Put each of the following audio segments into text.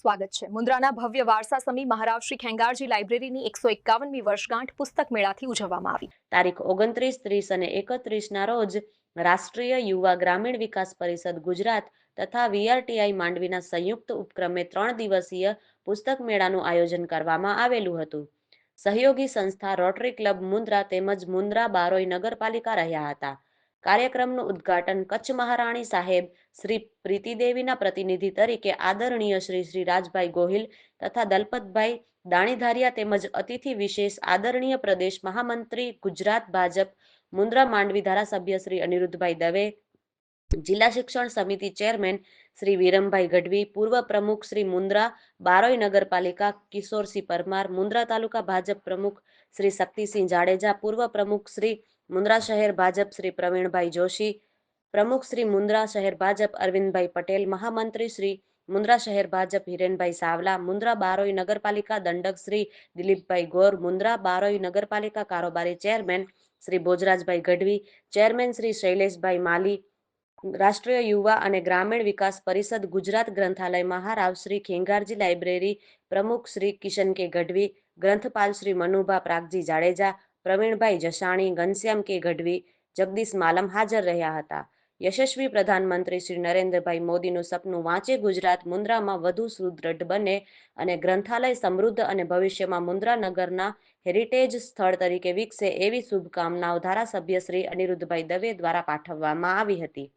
સ્વાગત છે। મુન્દ્રાના ભવ્ય વારસા સમી મહારાવ શ્રી ખેંગારજી લાઇબ્રેરીની 151મી વર્ષગાંઠ પુસ્તક મેળાથી ઉજવવામાં આવી। તારીખ 29, 30 અને 31ના રોજ રાષ્ટ્રીય યુવા ગ્રામીણ વિકાસ પરિષદ ગુજરાત તથા VRTI માંડવીના સંયુક્ત ઉપક્રમે 3 દિવસીય પુસ્તક મેળાનું આયોજન કરવામાં આવેલું હતું। સહયોગી સંસ્થા રોટરી ક્લબ મુન્દ્રા તેમજ મુન્દ્રા બારોઈ નગરપાલિકા રહ્યા હતા। કાર્યક્રમનું ઉદ્ઘાટન કચ્છ મહારાણી સાહેબ શ્રી પ્રીતિદેવીના પ્રતિનિધિ તરીકે આદરણીય શ્રી રાજભાઈ ગોહિલ તથા દલપતભાઈ દાણીધારિયા તેમજ અતિથિ વિશેષ આદરણીય પ્રદેશ મહામંત્રી ગુજરાત ભાજપ મુન્દ્રા માંડવી ધારાસભ્ય શ્રી અનિરુદ્ધભાઈ દવે, જિલ્લા શિક્ષણ સમિતિ ચેરમેન શ્રી વિરમભાઈ ગઢવી, પૂર્વ પ્રમુખ શ્રી મુન્દ્રા બારોઈ નગરપાલિકા કિશોરસિંહ પરમાર, મુન્દ્રા તાલુકા ભાજપ પ્રમુખ શ્રી શક્તિસિંહ જાડેજા, પૂર્વ પ્રમુખ શ્રી મુન્દ્રા શહેર ભાજપ શ્રી પ્રવીણભાઈ જોશી, પ્રમુખ શ્રી મુન્દ્રા શહેર ભાજપ અરવિંદભાઈ પટેલ, મહામંત્રી શ્રી મુન્દ્રા શહેર ભાજપ હિરેનભાઈ સાવલા, મુન્દ્રા બારોઈ નગરપાલિકા દંડક શ્રી દિલીપભાઈ ગોર, મુન્દ્રા બારોઈ નગરપાલિકા કારોબારી ચેરમેન શ્રી ભોજરાજભાઈ ગઢવી, ચેરમેન શ્રી શૈલેષભાઈ માલી, રાષ્ટ્રીય યુવા અને ગ્રામીણ વિકાસ પરિષદ ગુજરાત ગ્રંથાલય મહારાવ શ્રી ખેંગારજી લાઇબ્રેરી પ્રમુખ શ્રી કિશન કે ગઢવી, ગ્રંથપાલ શ્રી મનુભા પ્રાગજી જાડેજા, પ્રવીણભાઈ જસાણી, ઘનશ્યામ કે ગઢવી, જગદીશ માલમ હાજર રહ્યા હતા। યશસ્વી પ્રધાનમંત્રી શ્રી નરેન્દ્રભાઈ મોદીનું સપનું વાંચે ગુજરાત મુન્દ્રામાં વધુ સુદૃઢ બને અને ગ્રંથાલય સમૃદ્ધ અને ભવિષ્યમાં મુન્દ્રા નગરના હેરિટેજ સ્થળ તરીકે વિકસે એવી શુભકામનાઓ ધારાસભ્ય શ્રી અનિરુદ્ધભાઈ દવે દ્વારા પાઠવવામાં આવી હતી।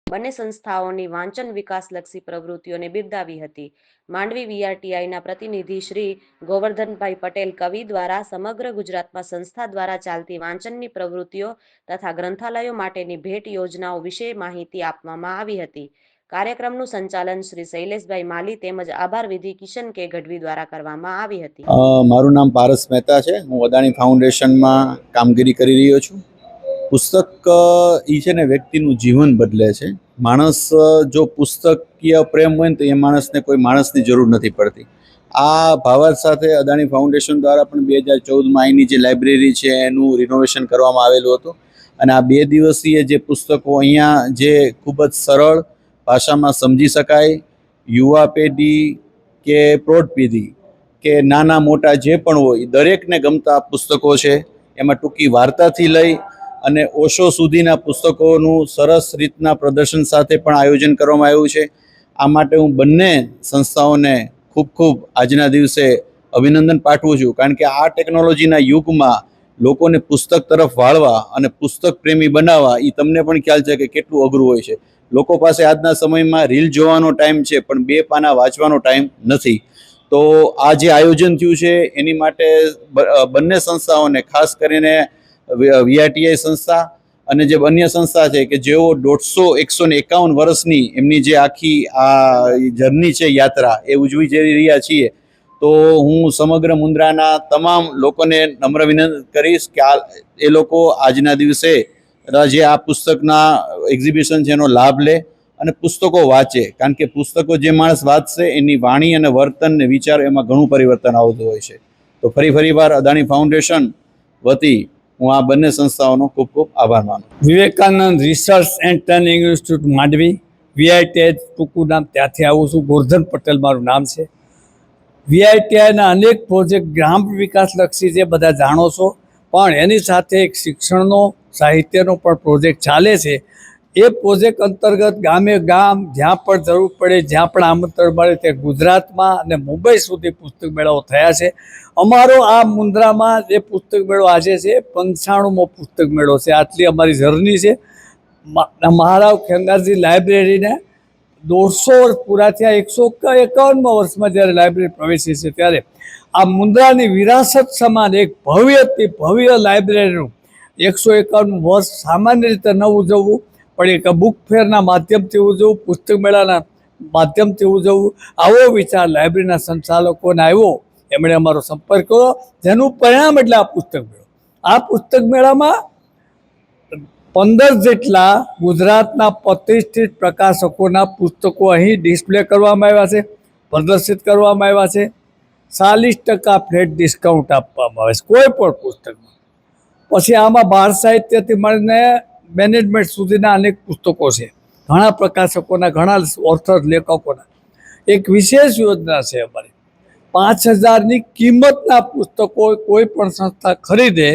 બંને સંસ્થાઓની વાંચન વિકાસલક્ષી પ્રવૃત્તિઓને બિરદાવી હતી। માંડવી VRTIના પ્રતિનિધિ શ્રી ગોવર્ધનભાઈ પટેલ કવિ દ્વારા સમગ્ર ગુજરાતમાં સંસ્થા દ્વારા ચાલતી વાંચનની પ્રવૃત્તિઓ તથા ગ્રંથાલયો માટેની ભેટ યોજનાઓ વિશે માહિતી આપવામાં આવી હતી। કાર્યક્રમનું સંચાલન શ્રી શૈલેષભાઈ માલી તેમજ આભાર વિધિ કિશન કે ગઢવી દ્વારા કરવામાં આવી હતી। મારું નામ પારસ મહેતા છે। હું અદાણી ફાઉન્ડેશનમાં કામગીરી કરી રહ્યો છું। પુસ્તક એ છે ને વ્યક્તિનું જીવન બદલે છે। માણસ જો પુસ્તકીય પ્રેમ હોય ને તો એ માણસને કોઈ માણસની જરૂર નથી પડતી। આ ભાવાર્થ સાથે અદાણી ફાઉન્ડેશન દ્વારા પણ 2014માં અહીંની જે લાઇબ્રેરી છે એનું રિનોવેશન કરવામાં આવેલું હતું અને આ 2 દિવસીય જે પુસ્તકો અહીંયા જે ખૂબ જ સરળ ભાષામાં સમજી શકાય, યુવા પેઢી કે પ્રૌઢ પેઢી કે નાના મોટા જે પણ હોય દરેકને ગમતા પુસ્તકો છે। એમાં ટૂંકી વાર્તાથી લઈ અને ઓશો સુધીના પુસ્તકોનું સરસ રીતના પ્રદર્શન સાથે પણ આયોજન કરવામાં આવ્યું છે। આ માટે હું બંને સંસ્થાઓને ખૂબ ખૂબ આજના દિવસે અભિનંદન પાઠવું છું, કારણ કે આ ટેકનોલોજીના યુગમાં લોકોને પુસ્તક તરફ વાળવા અને પુસ્તક પ્રેમી બનાવવા એ તમને પણ ખ્યાલ છે કે કેટલું અઘરું હોય છે। લોકો પાસે આજના સમયમાં રીલ જોવાનો ટાઈમ છે પણ 2 પાના વાંચવાનો ટાઈમ નથી। તો આ જે આયોજન થયું છે એની માટે બંને સંસ્થાઓને ખાસ કરીને VRTI સંસ્થા અને જે અન્ય સંસ્થા છે કે જેઓ 151 વર્ષની એમની જે આખી આ જર્ની છે યાત્રા એ ઉજવી જઈ રહ્યા છીએ। તો હું સમગ્ર મુન્દ્રાના તમામ લોકોને નમ્ર વિનંતી કરીશ કે એ લોકો આજના દિવસે જે આ પુસ્તકના એક્ઝિબિશન છે એનો લાભ લે અને પુસ્તકો વાંચે, કારણ કે પુસ્તકો જે માણસ વાંચશે એની વાણી અને વર્તન ને વિચાર એમાં ઘણું પરિવર્તન આવતું હોય છે। તો ફરી વાર અદાણી ફાઉન્ડેશન વતી હું આ બંને સંસ્થાઓનો ખૂબ ખૂબ આભાર માનું। Vivekananda research and training institute Mandvi, VRTI ટૂંકું નામ ત્યાંથી આવું છું। ગોરધન પટેલ મારું નામ છે। VRTIના અનેક પ્રોજેક્ટ ગ્રામ વિકાસલક્ષી છે, બધા જાણો છો, પણ એની સાથે એક શિક્ષણનો સાહિત્યનો પણ પ્રોજેક્ટ ચાલે છે। એ પ્રોજેક્ટ અંતર્ગત ગામે ગામ જ્યાં પણ જરૂર પડે, જ્યાં પણ આમંત્રણ મળે તે ગુજરાતમાં અને મુંબઈ સુધી પુસ્તક મેળાઓ થયા છે। અમારો આ મુન્દ્રામાં જે પુસ્તક મેળો આજે છે 95મો પુસ્તક મેળો છે। આટલી અમારી જર્ની છે। મહારાવ ખેંગારજી લાઇબ્રેરીને 150 વર્ષ પૂરા થયા। 151મા વર્ષમાં જ્યારે લાઇબ્રેરી પ્રવેશી છે ત્યારે આ મુન્દ્રાની વિરાસત સમાન એક ભવ્યથી ભવ્ય લાઇબ્રેરીનું 151 વર્ષ સામાન્ય રીતે ન ઉજવવું પણ એક બુક ફેરના માધ્યમથી ઉજવવું, પુસ્તક મેળાના માધ્યમથી ઉજવવું, આવો વિચાર લાઇબ્રેરીના સંચાલકોને આવ્યો। એમણે અમારો સંપર્ક કર્યો, જેનું પરિણામ એટલે આ પુસ્તક મેળો। આ પુસ્તક મેળામાં 15 જેટલા ગુજરાતના પ્રતિષ્ઠિત પ્રકાશકોના પુસ્તકો અહીં ડિસ્પ્લે કરવામાં આવ્યા છે, પ્રદર્શિત કરવામાં આવ્યા છે। 40% ફ્લેટ ડિસ્કાઉન્ટ આપવામાં આવે છે કોઈ પણ પુસ્તકમાં। પછી આમાં બાળ સાહિત્યથી મળીને મેનેજમેન્ટ સુધીના અનેક પુસ્તકો છે, ઘણા પ્રકાશકોના, ઘણા ઓથર લેખકોના। એક વિશેષ યોજના છે અમારી. 5,000ની કિંમતના પુસ્તકો કોઈ પણ સંસ્થા ખરીદે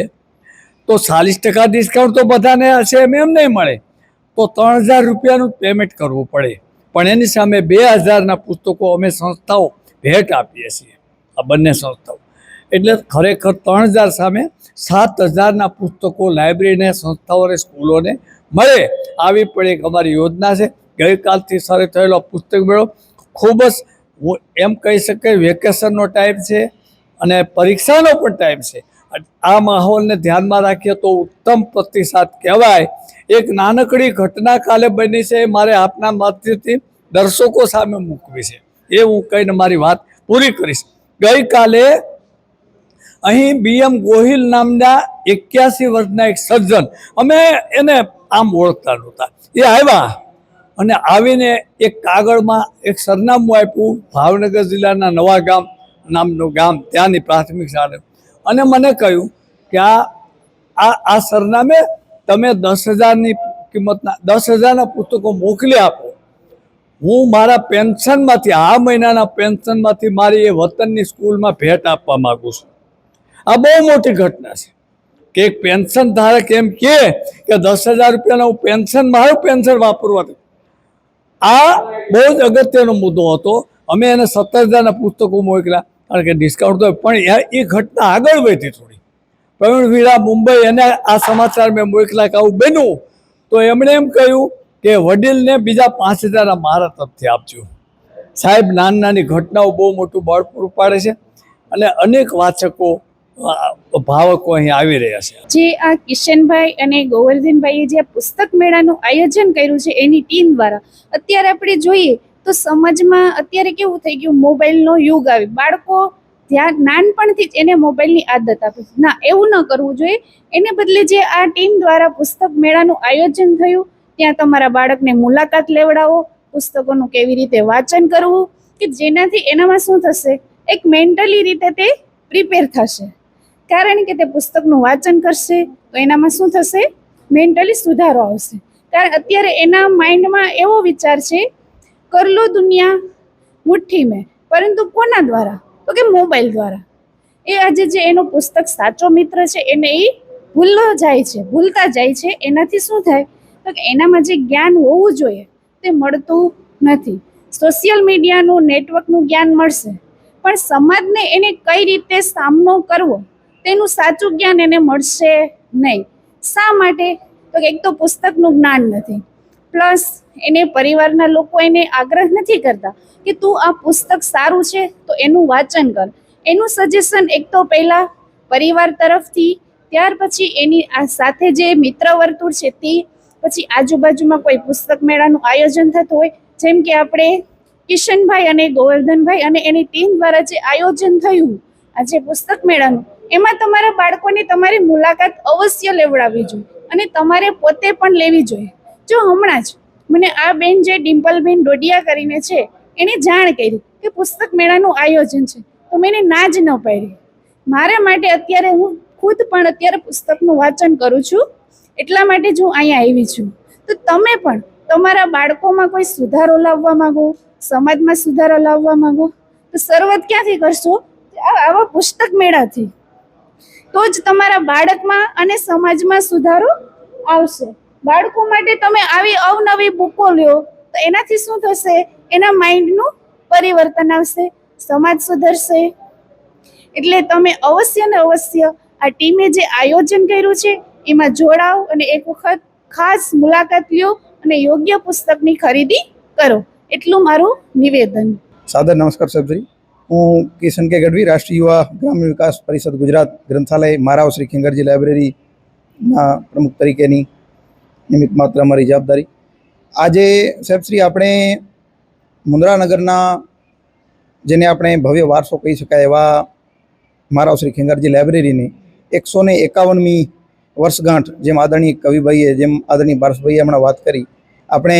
તો 40% ડિસ્કાઉન્ટ તો બધાને હશે એમ નહીં મળે, તો 3,000 રૂપિયાનું પેમેન્ટ કરવું પડે. પણ એની સામે 2,000ના પુસ્તકો અમે સંસ્થાઓ ભેટ આપીએ છીએ, આ બંને સંસ્થાઓ. એટલે ખરેખર 3,000 સામે 7,000ના પુસ્તકો લાઇબ્રેરીને, સંસ્થાઓને, સ્કૂલોને મળે આવી પણ એક અમારી યોજના છે. ગઈકાલથી શરૂ થયેલો પુસ્તક મેળો ખૂબ જ, હું એમ કહી શકાય, વેકેશનનો ટાઈમ છે અને પરીક્ષાનો પણ ટાઈમ છે. આ માહોલને ધ્યાનમાં રાખીએ તો ઉત્તમ પ્રતિસાદ કહેવાય. એક નાનકડી ઘટના કાલે બની છે, મારે આપના માધ્યમથી દર્શકો સામે મૂકવી છે. એ હું કહીને મારી વાત પૂરી કરીશ. ગઈકાલે અહીં BM ગોહિલ નામના 81 વર્ષના એક સર્જન, અમે એને આમ ઓળખતા નહોતા, એ આવ્યા અને આવીને એક કાગળમાં એક સરનામું આપ્યું, ભાવનગર જિલ્લાના નવા ગામ નામનું ગામ, ત્યાંની પ્રાથમિક શાળા, અને મને કહ્યું કે આ સરનામે તમે 10,000ની કિંમતના 10,000ના પુસ્તકો મોકલી આપો. હું મારા પેન્શનમાંથી, આ મહિનાના પેન્શનમાંથી મારી એ વતનની સ્કૂલમાં ભેટ આપવા માગું છું. આ બહુ મોટી ઘટના છે કે એક પેન્શન ધારક એમ કે 10,000 રૂપિયાનું પેન્શન, મારું પેન્શન વાપરવાનું. આ બહુ જ અગત્યનો મુદ્દો હતો. અમે એને 17,000ના પુસ્તકો મોકલ્યા, કારણ કે ડિસ્કાઉન્ટ તો, પણ એ ઘટના આગળ વધી થોડી. પ્રવીણ વીરા મુંબઈ, એને આ સમાચાર મેં મોકલ્યા કે આવું બન્યું, તો એમણે એમ કહ્યું કે વડીલને બીજા 5,000 મારા તરફથી આપજો. સાહેબ, નાની નાની ઘટનાઓ બહુ મોટું બળ પૂરું પાડે છે અને અનેક વાચકો, ભાવકો અહીં આવી રહ્યા છે. જે આ કિશનભાઈ અને ગોવર્ધનભાઈએ જે પુસ્તક મેળાનું આયોજન કર્યું છે એની ટીમ દ્વારા, અત્યારે આપણે જોઈએ તો સમાજમાં અત્યારે કેવું થઈ ગયું, મોબાઈલનો યુગ આવી, બાળકો નાનપણથી જ એને મોબાઈલની આદત આપે છે. ના, એવું ન કરવું જોઈએ. એને બદલે જે આ ટીમ દ્વારા પુસ્તક મેળાનું આયોજન થયું, ત્યાં તમારા બાળકને મુલાકાત લેવડાવો, પુસ્તકોનું કેવી રીતે વાંચન કરવું, કે જેનાથી એનામાં શું થશે, એક મેન્ટલી રીતે તે પ્રિપેર થશે. કારણ કે તે પુસ્તકનું વાંચન કરશે તો એનામાં શું થશે, મેન્ટલી સુધારો આવશે. કારણ અત્યારે એના માઇન્ડમાં એવો વિચાર છે, કર લો દુનિયા મુઠ્ઠી મેં, પરંતુ કોના દ્વારા, તો કે મોબાઈલ દ્વારા. એ આજે જે એનો પુસ્તક સાચો મિત્ર છે એને એ ભૂલતા જાય છે. એનાથી શું થાય, તો કે એનામાં જે જ્ઞાન હોવું જોઈએ તે મળતું નથી. સોશિયલ મીડિયાનું, નેટવર્કનું જ્ઞાન મળશે, પણ સમાજને એને કઈ રીતે સામનો કરવો તેનું સાચું જ્ઞાન એને મળશે નહીં. શા માટે, તો એક તો પુસ્તકનું જ્ઞાન નથી, પ્લસ એને પરિવારના લોકો એને આગ્રહ નથી કરતા કે તું આ પુસ્તક સારું છે તો એનું વાંચન કર. એનું સજેશન એક તો પહેલાં પરિવાર તરફથી, ત્યાર પછી એની આ સાથે જે મિત્ર વર્તુળ છે તે, પછી આજુબાજુમાં કોઈ પુસ્તક મેળાનું આયોજન થતું હોય, જેમ કે આપણે કિશનભાઈ અને ગોવર્ધનભાઈ અને એની ટીમ દ્વારા જે આયોજન થયું આજે પુસ્તક મેળાનું, એમાં તમારા બાળકોની તમારી મુલાકાત અવશ્ય લેવડાવવી જોઈએ અને તમારે પોતે પણ લેવી જોઈએ. જો હમણાં જ મને આ બેન જે ડિમ્પલબેન ડોડિયા કરીને છે એણે જાણ કરી કે પુસ્તક મેળાનું આયોજન છે, તો મેં એને ના જ ન પાડી. મારા માટે અત્યારે હું ખુદ પણ અત્યારે પુસ્તકનું વાંચન કરું છું, એટલા માટે જ હું અહીંયા આવી છું. તો તમે પણ તમારા બાળકોમાં કોઈ સુધારો લાવવા માંગો, સમાજમાં સુધારો લાવવા માંગો, તો શરૂઆત ક્યાંથી કરશો, આવા પુસ્તક મેળાથી. તો જ તમારા બાળકમાં અને સમાજમાં સુધારો આવશે. બાળકો માટે તમે આવી અવનવી બુકો લ્યો તો એનાથી શું થશે, એના માઇન્ડનું પરિવર્તન આવશે, સમાજ સુધરશે. એટલે તમે અવશ્ય ને અવશ્ય આ ટીમે જે આયોજન કર્યું છે એમાં જોડાઓ અને એક વખત ખાસ મુલાકાત લ્યો અને યોગ્ય પુસ્તકની ખરીદી કરો, એટલું મારું નિવેદન. સાદર નમસ્કાર સાહેબશ્રી. હું કિશન કે ગઢવી, રાષ્ટ્રીય યુવા ગ્રામીણ વિકાસ પરિષદ ગુજરાત ગ્રંથાલય મારાવ શ્રી ખેંગારજી લાઇબ્રેરીના પ્રમુખ તરીકેની નિમિત્ત માત્ર અમારી જવાબદારી. આજે સાહેબશ્રી આપણે મુન્દ્રાનગરના, જેને આપણે ભવ્ય વારસો કહી શકાય એવા મારાવ શ્રી ખેંગારજી લાઇબ્રેરીની 151મી વર્ષગાંઠ, જેમ આદરણીય કવિભાઈએ, જેમ આદરણીય પારસભાઈએ હમણાં વાત કરી, આપણે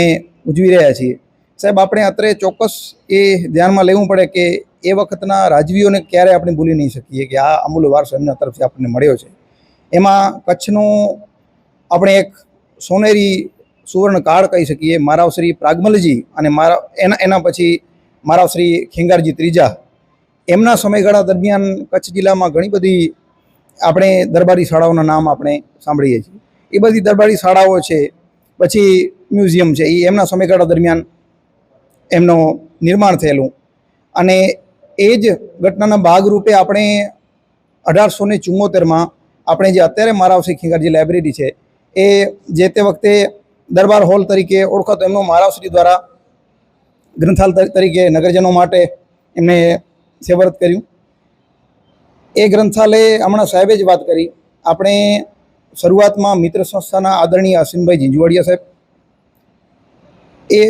ઉજવી રહ્યા છીએ. સાહેબ, આપણે અત્રે ચોક્કસ એ ધ્યાનમાં લેવું પડે કે એ વખતના રાજવીઓને ક્યારે આપણે ભૂલી નહીં શકીએ કે આ અમૂલ્ય વારસો એમના તરફથી આપણને મળ્યો છે. એમાં કચ્છનું આપણે એક સોનેરી સુવર્ણ કાળ કહી શકીએ. મારાવ શ્રી પ્રાગમલજી અને એના પછી મારા શ્રી ખેંગારજી ત્રીજા, એમના સમયગાળા દરમિયાન કચ્છ જિલ્લામાં ઘણી બધી આપણે દરબારી શાળાઓના નામ આપણે સાંભળીએ છીએ. એ બધી દરબારી શાળાઓ છે, પછી મ્યુઝિયમ છે, એ એમના સમયગાળા દરમિયાન એમનું નિર્માણ થયેલું. અને એ જ ઘટનાના ભાગરૂપે આપણે 1874માં આપણે જે અત્યારે મહારાવશ્રી ખેંગારજી લાઇબ્રેરી છે, એ જે તે વખતે દરબાર હોલ તરીકે ઓળખાતો એમનો મહારાવશ્રી દ્વારા ગ્રંથાલય તરીકે નગરજનો માટે એમને સેવરત કર્યું. એ ગ્રંથાલય હમણાં સાહેબે જ વાત કરી, આપણે શરૂઆતમાં મિત્ર સંસ્થાના આદરણીય અસીમભાઈ ઝીંઝુવાડિયા સાહેબ, એ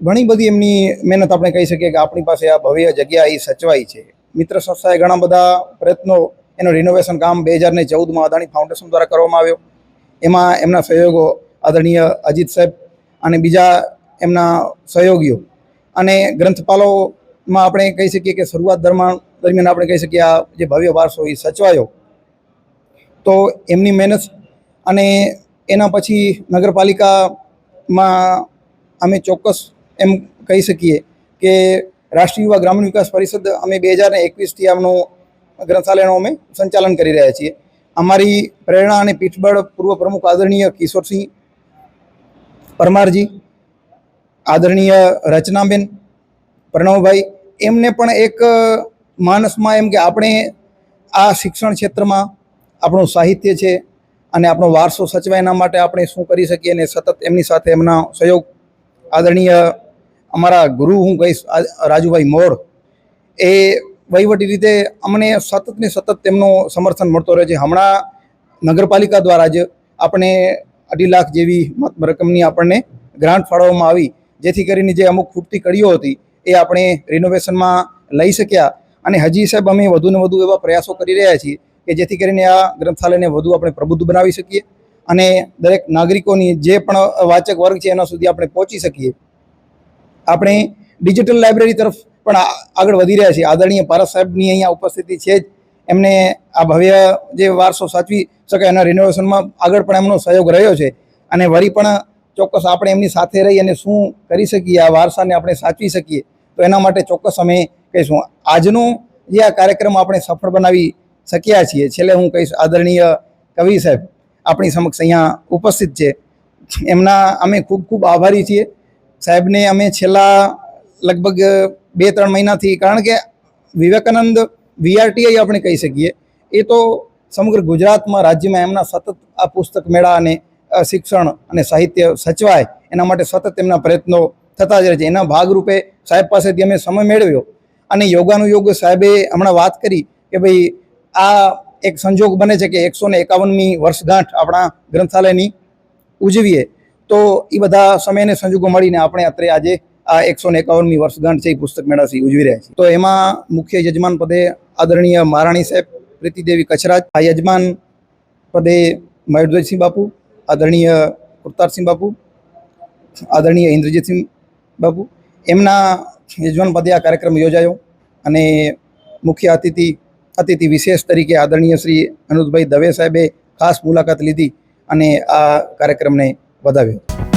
ઘણી બધી એમની મહેનત આપણે કહી શકીએ કે આપણી પાસે આ ભવ્ય જગ્યા એ સચવાઈ છે. મિત્ર સંસ્થાએ ઘણા બધા પ્રયત્નો, એનું રિનોવેશન કામ 2014માં અદાણી ફાઉન્ડેશન દ્વારા કરવામાં આવ્યો. એમાં એમના સહયોગો આદરણીય અજીત સાહેબ અને બીજા એમના સહયોગીઓ અને ગ્રંથપાલોમાં આપણે કહી શકીએ કે શરૂઆત દરમિયાન આપણે કહી શકીએ આ જે ભવ્ય વારસો એ સચવાયો. તો એમની મહેનત અને એના પછી નગરપાલિકામાં અમે ચોક્કસ એમ કહી શકીએ કે રાષ્ટ્રીય યુવા ગ્રામીણ વિકાસ પરિષદ અમે 2021થી આમનું ગ્રંથાલયનું અમે સંચાલન કરી રહ્યા છીએ. અમારી પ્રેરણા અને પીઠબળ પૂર્વ પ્રમુખ આદરણીય કિશોરસિંહ પરમારજી, આદરણીય રચનાબેન, પ્રણવભાઈ, એમને પણ એક માનસમાં એમ કે આપણે આ શિક્ષણ ક્ષેત્રમાં આપણું સાહિત્ય છે અને આપણો વારસો સચવાય એના માટે આપણે શું કરી શકીએ, અને સતત એમની સાથે એમના સહયોગ આદરણીય અમારા ગુરુ હું કહીશ રાજુભાઈ મોડ, એ વહીવટી રીતે અમને સતત ને સતત તેમનો સમર્થન મળતો રહે છે. હમણાં નગરપાલિકા દ્વારા જ આપણે 2.5 લાખ જેવી રકમની આપણને ગ્રાન્ટ ફાળવવામાં આવી, જેથી કરીને જે અમુક ખૂટતી કડીઓ હતી એ આપણે રિનોવેશનમાં લઈ શક્યા. અને હજી સાહેબ અમે વધુને વધુ એવા પ્રયાસો કરી રહ્યા છીએ કે જેથી કરીને આ ગ્રંથાલયને વધુ આપણે પ્રબુદ્ધ બનાવી શકીએ અને દરેક નાગરિકોની જે પણ વાચક વર્ગ છે એના સુધી આપણે પહોંચી શકીએ. આપણે ડિજિટલ લાઇબ્રેરી તરફ પણ આગળ વધી રહ્યા છીએ. આદરણીય પારસ સાહેબની અહીંયા ઉપસ્થિતિ છે જ, એમને આ ભવ્ય જે વારસો સાચવી શકે એના રિનોવેશનમાં આગળ પણ એમનો સહયોગ રહ્યો છે. અને વળી પણ ચોક્કસ આપણે એમની સાથે રહી અને શું કરી શકીએ, આ વારસાને આપણે સાચવી શકીએ, તો એના માટે ચોક્કસ અમે કહીશું. આજનો જે આ કાર્યક્રમ આપણે સફળ બનાવી શક્યા છીએ, છેલ્લે હું કહીશ આદરણીય કવિ સાહેબ આપણી સમક્ષ અહીંયા ઉપસ્થિત છે, એમના અમે ખૂબ ખૂબ આભારી છીએ. સાહેબને અમે છેલ્લા લગભગ 2-3 મહિનાથી, કારણ કે વિવેકાનંદ VRTI આપણે કહી શકીએ, એ તો સમગ્ર ગુજરાતમાં રાજ્યમાં એમના સતત આ પુસ્તક મેળા અને શિક્ષણ અને સાહિત્ય સચવાય એના માટે સતત એમના પ્રયત્નો થતા જ રહે છે. એના ભાગરૂપે સાહેબ પાસેથી અમે સમય મેળવ્યો અને યોગાનુયોગ સાહેબે હમણાં વાત કરી કે ભાઈ આ એક સંજોગ બને છે કે 151મી વર્ષગાંઠ આપણા ગ્રંથાલયની ઉજવીએ, તો એ બધા સમયને સંજોગો મળીને આપણે અત્યારે આજે આ 151મી વર્ષગાંઠ છે એ પુસ્તક મેળાથી ઉજવી રહ્યા છીએ. તો એમાં મુખ્ય યજમાન પદે આદરણીય મહારાણી સાહેબ પ્રીતિદેવી કચરાજ, આ યજમાન પદે મયુરધ્વજસિંહ બાપુ, આદરણીય કૃતારસિંહ બાપુ, આદરણીય ઇન્દ્રજીતસિંહ બાપુ, એમના યજમાન પદે આ કાર્યક્રમ યોજાયો. અને મુખ્ય અતિથિ વિશેષ તરીકે આદરણીય શ્રી અનુજભાઈ દવે સાહેબે ખાસ મુલાકાત લીધી અને આ કાર્યક્રમને વધાવ્યો.